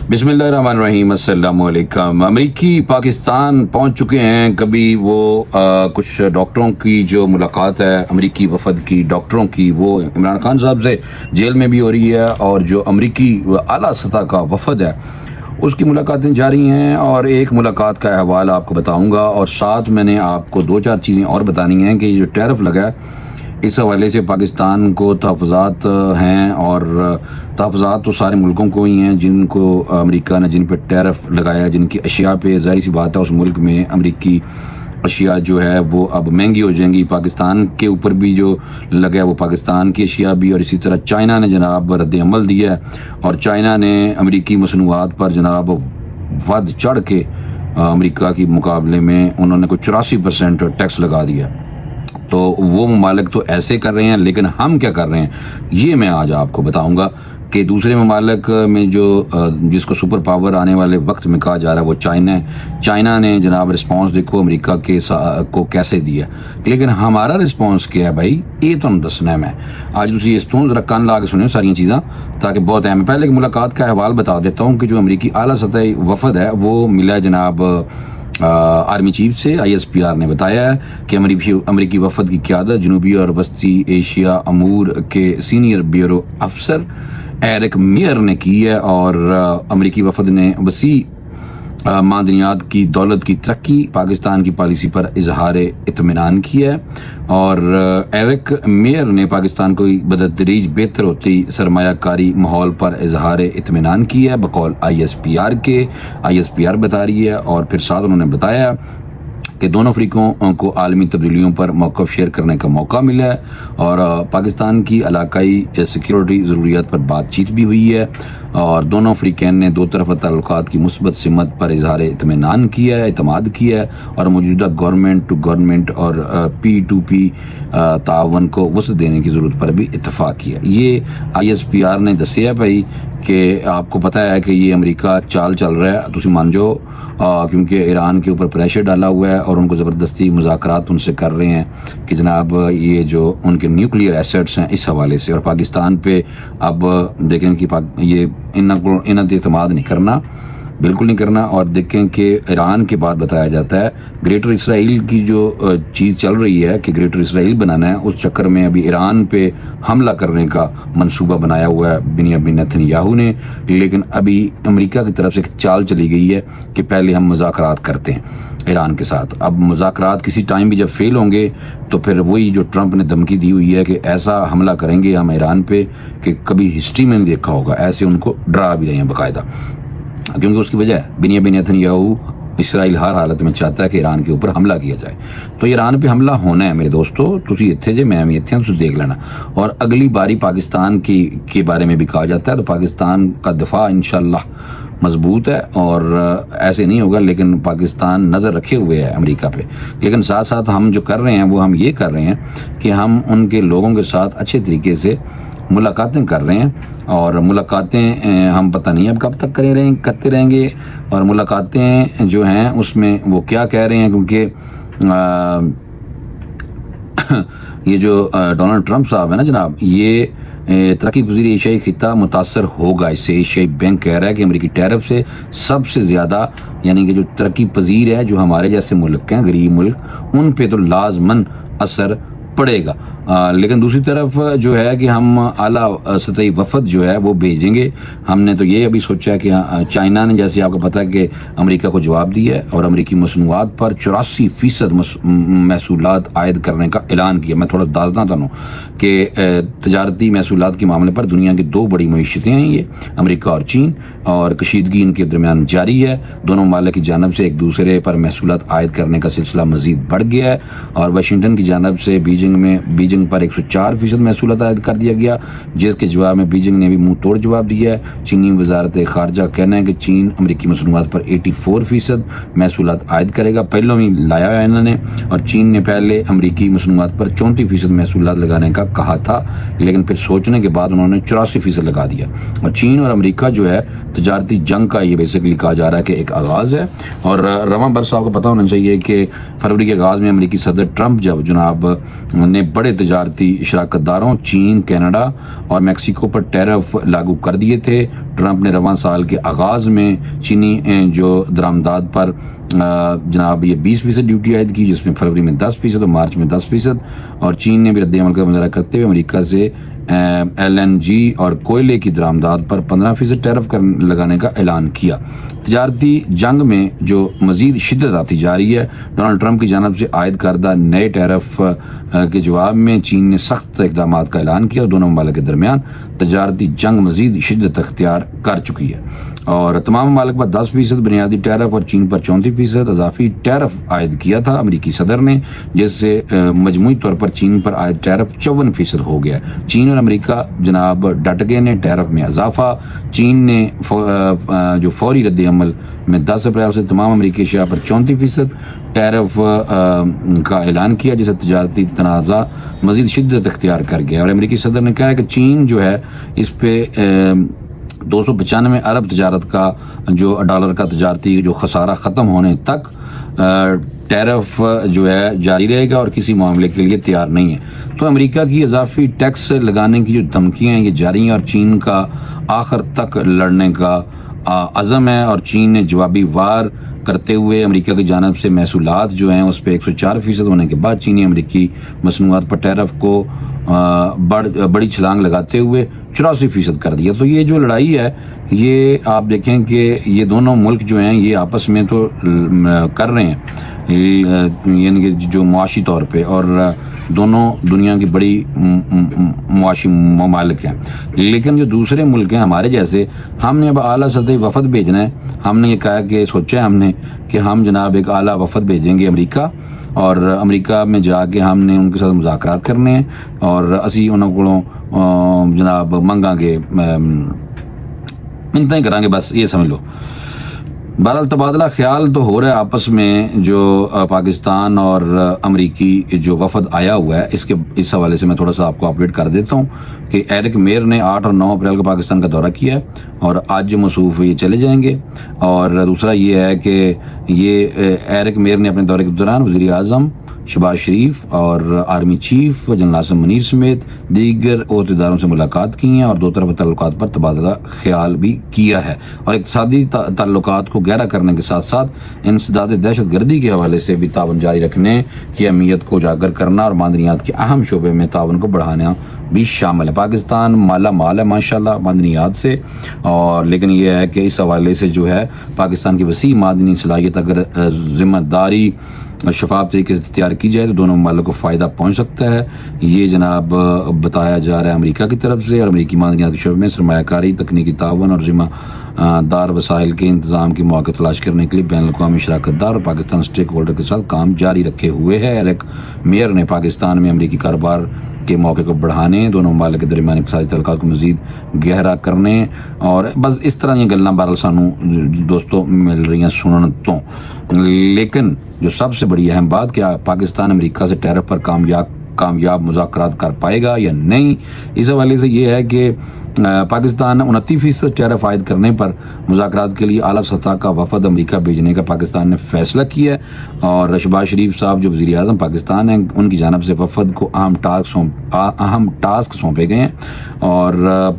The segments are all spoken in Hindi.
बिस्मिल्लाहिर्रहमानिर्रहीम, अस्सलाम वालेकुम। अमरीकी पाकिस्तान पहुंच चुके हैं। कभी वो कुछ डॉक्टरों की जो मुलाकात है अमरीकी वफद की डॉक्टरों की, वो इमरान खान साहब से जेल में भी हो रही है, और जो अमरीकी आला सतह का वफद है उसकी मुलाकातें जारी हैं। और एक मुलाकात का अहवाल आपको बताऊंगा, और साथ मैंने आपको दो चार चीज़ें और बतानी हैं कि जो टैरिफ लगा है इस हवाले से पाकिस्तान को तहफ़्फ़ुज़ात हैं, और तहफ़्फ़ुज़ात तो सारे मुल्कों को ही हैं जिनको अमेरिका ने जिन पर टैरिफ लगाया, जिनकी अशिया पे ज़ाहिर सी बात है उस मुल्क में अमरीकी अशिया जो है वो अब महंगी हो जाएंगी। पाकिस्तान के ऊपर भी जो लगा है वो पाकिस्तान की अशिया भी, और इसी तरह चाइना ने जनाब रद्द अमल दिया है, और चाइना ने अमरीकी मसनूआत पर जनाब वध चढ़ के अमरीका के मुकाबले में उन्होंने कोई 84% टैक्स लगा दिया। तो वो ममालिक तो ऐसे कर रहे हैं, लेकिन हम क्या कर रहे हैं ये मैं आज आपको बताऊंगा कि दूसरे ममालिक में जो जिसको सुपर पावर आने वाले वक्त में कहा जा रहा है वो चाइना है। चाइना ने जनाब रिस्पांस देखो अमेरिका के को कैसे दिया, लेकिन हमारा रिस्पांस क्या है भाई ये तो दसना है। मैं आज तुम इस तो जरा कान ला के सुनो सारिया चीज़ा, ताकि बहुत अहम। पहले एक मुलाकात का अहवाल बता देता हूँ कि जो अमरीकी आला सतही वफद है वो मिला जनाब आर्मी चीफ से। ISPR ने बताया है कि अमरीकी वफद की क़यादत जनूबी और वस्ती एशिया अमूर के सीनियर ब्यूरो अफसर एरिक मेयर ने की है, और अमरीकी वफद ने वसी मादनियात की दौलत की तरक्की पाकिस्तान की पॉलिसी पर इजहार इत्मीनान किया है। और एरिक मेयर ने पाकिस्तान को बदतदरीज बेहतर होती सरमायाकारी माहौल पर इजहार इत्मीनान किया है बकौल ISPR के। ISPR बता रही है, और फिर साथ उन्होंने बताया कि दोनों अफ्रीकों को आलमी तब्दीलियों पर मौक़िफ़ शेयर करने का मौका मिला है, और पाकिस्तान की इलाकाई सिक्योरिटी ज़रूरियात पर बातचीत भी हुई है, और दोनों अफ्रीकैन ने दो तरफ़ा ताल्लुकात की मुस्बत सिमत पर इजहार इत्मीनान किया है, इतमाद किया है, और मौजूदा गवर्नमेंट टू गवर्नमेंट और P2P तावन को वसअत देने की ज़रूरत पर भी इत्तफ़ाक़ किया। ये ISPR ने दसिया भाई कि आपको पता है कि ये अमेरिका चाल चल रहा है, तुम मान जाओ, क्योंकि ईरान के ऊपर प्रेशर डाला हुआ है और उनको ज़बरदस्ती मुज़ाकरात उनसे कर रहे हैं कि जनाब ये जो उनके न्यूक्लियर एसेट्स हैं इस हवाले से, और पाकिस्तान पे अब देखें कि ये इन्हें एतमाद नहीं करना, बिल्कुल नहीं करना। और देखें कि ईरान के बाद बताया जाता है ग्रेटर इसराइल की जो चीज़ चल रही है कि ग्रेटर इसराइल बनाना है, उस चक्कर में अभी ईरान पे हमला करने का मंसूबा बनाया हुआ है बिन्यामिन नेतन्याहू ने। लेकिन अभी अमेरिका की तरफ से एक चाल चली गई है कि पहले हम मुज़ाकरात करते हैं ईरान के साथ। अब मुज़ाकरात किसी टाइम भी जब फेल होंगे तो फिर वही जो ट्रंप ने धमकी दी हुई है कि ऐसा हमला करेंगे हम ईरान पे कि कभी हिस्ट्री में नहीं देखा होगा, ऐसे उनको डरा भी रहे हैं बाकायदा। क्योंकि उसकी वजह बिन्यामिन नेतन्याहू इसराइल हर हालत में चाहता है कि ईरान के ऊपर हमला किया जाए। तो ईरान पे हमला होना है मेरे दोस्तों, तुसी इत्थे जे मैं भी इत्थे, तुसी देख लेना। और अगली बारी पाकिस्तान के बारे में भी कहा जाता है, तो पाकिस्तान का दिफा इंशाल्लाह मजबूत है और ऐसे नहीं होगा, लेकिन पाकिस्तान नज़र रखे हुए है अमेरिका पे। लेकिन साथ साथ हम जो कर रहे हैं वो हम ये कर रहे हैं कि हम उनके लोगों के साथ अच्छे तरीके से मुलाकातें कर रहे हैं, और मुलाकातें हम पता नहीं अब कब तक करते रहेंगे, और मुलाकातें जो हैं उसमें वो क्या कह रहे हैं, क्योंकि ये जो डोनाल्ड ट्रंप साहब है ना जनाब, ये तरक्की पजीर एशियाई खिता मुतासर होगा इससे। एशियाई बैंक कह रहा है कि अमेरिकी टैरिफ से सबसे ज़्यादा, यानी कि जो तरक्की पजीर है जो हमारे जैसे मुल्क हैं गरीब मुल्क, उन पे तो लाजमन असर पड़ेगा। लेकिन दूसरी तरफ जो है कि हम आला सतही वफद जो है वो भेजेंगे। हमने तो ये अभी सोचा है कि चाइना ने, जैसे आपको पता है कि अमेरिका को जवाब दिया है और अमेरिकी मसनूआत पर 84% महसूलात आयद करने का ऐलान किया। मैं थोड़ा दासदा था कि तजारती महसूलात के मामले पर दुनिया की दो बड़ी मईशतें हैं, ये अमेरिका और चीन, और कशीदगी इनके दरमियान जारी है। दोनों ममालिक की जानब से एक दूसरे पर महसूलात आयद करने का सिलसिला मजीद बढ़ गया है, और वाशिंगटन की जानब से बीजिंग पर 104% महसूलत आयद कर दिया गया, जिसके जवाब में बीजिंग ने भी मुंह तोड़ जवाब दिया है। चीनी वजारत खारजा कहना है कि चीन अमरीकी मसनूआत पर 84% महसूलत आयद करेगा, पहलों ही लाया है इन्होंने, और चीन ने पहले अमरीकी मसनूआत पर 34% महसूलत लगाने का कहा था, लेकिन फिर सोचने के बाद उन्होंने 84% लगा दिया। और चीन और अमरीका जो है तजारती जंग का ये बेसिकली कहा जा रहा है कि एक आगाज़ है। और रवां बरस आपको पता होना चाहिए कि फरवरी के आगाज़ में अमरीकी सदर ट्रंप जब जनाब ने बड़े तजारती शराकतदारों चीन, कनाडा और मैक्सिको पर टैरिफ लागू कर दिए थे। ट्रंप ने रवां साल के आगाज़ में चीनी जो दरामदात पर जनाब ये 20% ड्यूटी आयद की, जिसमें फरवरी में 10% और मार्च में 10%। और चीन ने भी रद्द-ए-अमल का मुजाहरा करते हुए अमेरिका से LNG और कोयले की दरामदात पर 15% टैरिफ लगाने का ऐलान किया। तजारती जंग में जो मजीद शिद्दत आती जा रही है, डोनाल्ड ट्रंप की जानब से आयद करदा नए टैरिफ के जवाब में चीन ने सख्त इकदाम का ऐलान किया। दोनों ममालिक के दरमियान तजारती जंग मजीद शिद्दत अख्तियार कर चुकी है और तमाम ममालिक पर 10% बुनियादी टैरिफ और चीन पर 34% इजाफी टैरिफ आयद किया था अमरीकी सदर ने, जिससे मजमूई तौर पर चीन पर आयद टैरिफ 54% हो गया। चीन और अमरीका जनाब डट गए ने टैरिफ में इजाफा। चीन ने जो फौरी रद्द-ए-अमल में 10 अप्रैल से तमाम अमरीकी अशिया पर 34% टैरिफ का ऐलान किया, जिससे तजारती तनाज़ा मजीद शिद्दत अख्तियार कर गया। और अमरीकी सदर ने कहा है कि चीन जो है इस पे 295 अरब तजारत का जो डॉलर का तजारती जो खसारा ख़त्म होने तक टैरिफ जो है जारी रहेगा और किसी मामले के लिए तैयार नहीं है। तो अमेरिका की इजाफी टैक्स लगाने की जो धमकियाँ हैं ये जारी हैं और चीन का आखिर तक लड़ने का अज़म है। और चीन ने जवाबी वार करते हुए अमेरिका की जानब से महसूलात जो हैं उस पर 104% होने के बाद चीनी अमेरिकी मसनूआत पर टैरिफ को बड़ी छलांग लगाते हुए 84% कर दिया। तो ये जो लड़ाई है ये आप देखें कि ये दोनों मुल्क जो हैं ये आपस में तो कर रहे हैं, यानी कि जो मुआशी तौर पे, और दोनों दुनिया की बड़ी मुआशी ममालिक हैं। लेकिन जो दूसरे मुल्क हैं हमारे जैसे, हमने अब आला सतही वफद भेजना है। हमने ये कहा कि सोचा है हमने कि हम जनाब एक आला वफद भेजेंगे अमेरिका, और अमेरिका में जाके हमने उनके साथ मुज़ाकरात करने हैं और असी उन्होंने को जनाब मंगांगे, मिन्नतें करांगे, बस ये समझ लो। बहरहाल तबादला ख्याल तो हो रहा है आपस में, जो पाकिस्तान और अमरीकी जो वफद आया हुआ है इस हवाले से मैं थोड़ा सा आपको अपडेट कर देता हूँ कि एरिक मेयर ने 8 और 9 अप्रैल को पाकिस्तान का दौरा किया है और आज मसूफ ये चले जाएंगे। और दूसरा ये है कि ये एरिक मेयर ने अपने दौरे के दौरान वज़ीर आज़म शहबाज शरीफ और army chief general Asim Munir समेत दीगर ओहदेदारों से मुलाकात की है और दो तरफा ताल्लुकात पर तबादला ख्याल भी किया है। और इक़्तिसादी ताल्लुकात को गहरा करने के साथ साथ इंसदाद दहशत गर्दी के हवाले से भी तावन जारी रखने की अहमियत को उजागर करना और मादनियात के अहम शोबे में तावन को बढ़ाना भी शामिल है। पाकिस्तान माला माल है माशाल्लाह मादनियात से, और लेकिन यह है कि इस हवाले से जो है पाकिस्तान की वसी मादनी सलाहियत अगर ज़िम्मेदारी शफाफ तरीके से तैयार की जाए तो दोनों ममालिक को फ़ायदा पहुँच सकता है। ये जनाब बताया जा रहा है अमेरिका की तरफ से। और अमेरिकी मादनियात के शोबे में सरमायाकारी, तकनीकी तावन और जिम्मेदार वसाइल के इंतजाम के मौके तलाश करने के लिए बैन अवी शराकतदार और पाकिस्तान स्टेक होल्डर के साथ काम जारी रखे हुए है। एरिक मेयर ने पाकिस्तान में अमेरिकी कारोबार के मौके को बढ़ाने, दोनों ममालिक के दरमियान इक़्तिसादी तल्लुकात को मज़ीद गहरा करने और बस इस तरह दी गल्लां बहरहाल सानू दोस्तों मिल रही हैं सुनने तो। लेकिन जो सबसे बड़ी अहम बात कि पाकिस्तान अमेरिका से टैरिफ पर कामयाब मुज़ाकरात कर पाएगा या नहीं, इस हवाले से ये है कि पाकिस्तान 29% टैरिफ आयद करने पर मुज़ाकरात के लिए आला सतह का वफद अमेरिका भेजने का पाकिस्तान ने फैसला किया है। और शहबाज शरीफ साहब जो वज़ीर आज़म पाकिस्तान हैं उनकी जानब से वफद को अहम टास्क सौंपे गए हैं। और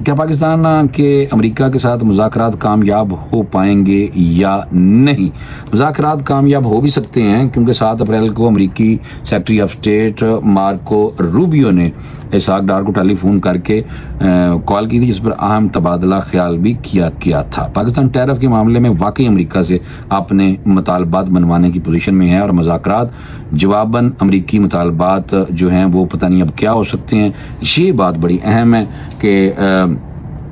क्या पाकिस्तान के अमेरिका के साथ मुज़ाकरात कामयाब हो पाएंगे या नहीं? मुज़ाकरात कामयाब हो भी सकते हैं क्योंकि 7 अप्रैल को अमेरिकी secretary of state Marco Rubio ने इसहाक डार को टेलीफोन करके कॉल की थी, जिस पर अहम तबादला ख्याल भी किया था। पाकिस्तान टैरिफ के मामले में वाकई अमेरिका से अपने मुतालबात मनवाने की पोजीशन में है और मुज़ाकरात जवाबन अमेरिकी मुतालबात जो हैं वो पता नहीं अब क्या हो सकते हैं। ये बात बड़ी अहम है कि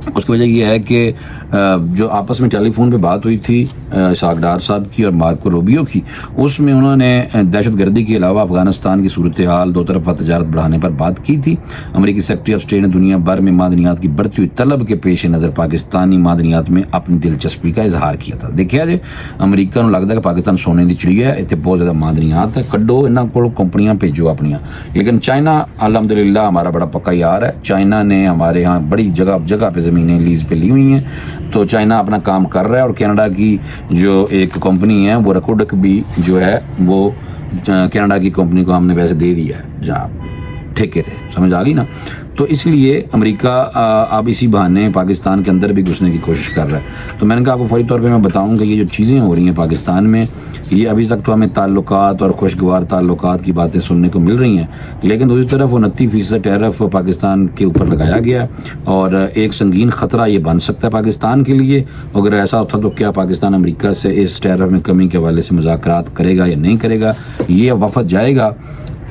उसकी वजह यह है कि जो आपस में टेलीफोन पे बात हुई थी इसहाक डार साहब की और मार्को रूबियो की, उसमें उन्होंने दहशत गर्दी के अलावा अफगानिस्तान की सूरत हाल, दो तरफा तजारत बढ़ाने पर बात की थी। अमेरिकी सेक्रेटरी ऑफ स्टेट ने दुनिया भर में मादनियात की बढ़ती हुई तलब के पेश नज़र पाकिस्तानी मादनियात में अपनी दिलचस्पी का इजहार किया था। देखिए जी अमेरिका को लगता है कि पाकिस्तान सोने की चिड़िया है, इतने बहुत ज़्यादा मादनियात है, कड्डो इन्हों को कंपनियां भेजो अपनियां। लेकिन चाइना अल्हम्दुलिल्लाह हमारा बड़ा पक्का यार है। चाइना ने हमारे यहाँ बड़ी जगह पे ज़मीनें लीज पे ली हुई हैं, तो चाइना अपना काम कर रहा है। और कनाडा की जो एक कंपनी है वो रकोडक भी जो है वो कनाडा की कंपनी को हमने वैसे दे दिया है जनाब। ठेके थे, समझ आ गई ना। तो इसलिए अमेरिका अब इसी बहाने पाकिस्तान के अंदर भी घुसने की कोशिश कर रहा है। तो मैंने कहा आपको फौरी तौर पे मैं बताऊं कि ये जो चीज़ें हो रही हैं पाकिस्तान में, ये अभी तक तो हमें ताल्लुकात और खुशगवार ताल्लुकात की बातें सुनने को मिल रही हैं, लेकिन दूसरी तरफ 29% टैरिफ पाकिस्तान के ऊपर लगाया गया और एक संगीन ख़तरा ये बन सकता है पाकिस्तान के लिए। अगर ऐसा होता तो क्या पाकिस्तान अमेरिका से इस टैरिफ में कमी के हवाले से मुज़ाकरात करेगा या नहीं करेगा, ये वफद जाएगा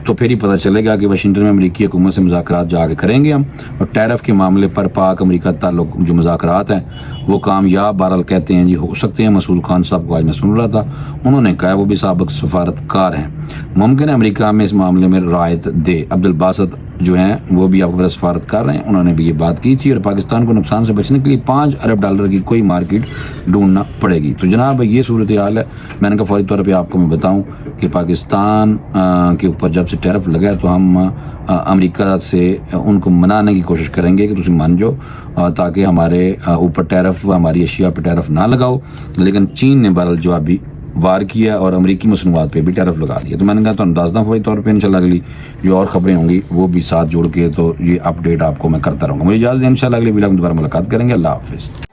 तो फिर ही पता चलेगा कि वाशिंगटन में अमेरिकी हुकूमत से मुज़ाकरात जाके करेंगे हम। और टैरिफ के मामले पर पाक अमेरिका ताल्लुक जो मुज़ाकरात हैं वो कामयाब बहरहाल कहते हैं जी हो सकते हैं। मसूद खान साहब को आज मैं सुन रहा था, उन्होंने कहा वो भी साबिक सफारतकार हैं, मुमकिन है अमेरिका में इस मामले में रायत दे। अब्दुल बासत जो हैं वो भी आपको सफारतकार हैं, उन्होंने भी ये बात की थी। और पाकिस्तान को नुकसान से बचने के लिए $5 अरब की कोई मार्केट ढूंढना पड़ेगी। तो जनाब ये सूरत हाल है। मैंने कहा फौरी तौर पर आपको मैं बताऊँ कि पाकिस्तान के ऊपर जब से टैरिफ लगा है तो हम अमेरिका से उनको मनाने की कोशिश करेंगे कि तुम मान जाओ ताकि हमारे ऊपर टैरिफ, हमारी अशिया पर टैरिफ ना लगाओ। लेकिन चीन ने बहरहाल जवाबी वार किया और अमेरिकी मसनूआत पे भी टैरिफ लगा दिया। तो मैंने कहा तो अंदाज़ा फौरी तौर पे इंशाल्लाह अगली जो और खबरें होंगी वो भी साथ जोड़ के तो ये अपडेट आपको मैं करता रहूँगा। मुझे इजाज़त है, इंशाल्लाह अगली वीडियो में दोबारा मुलाकात करेंगे। अल्लाह हाफिज़।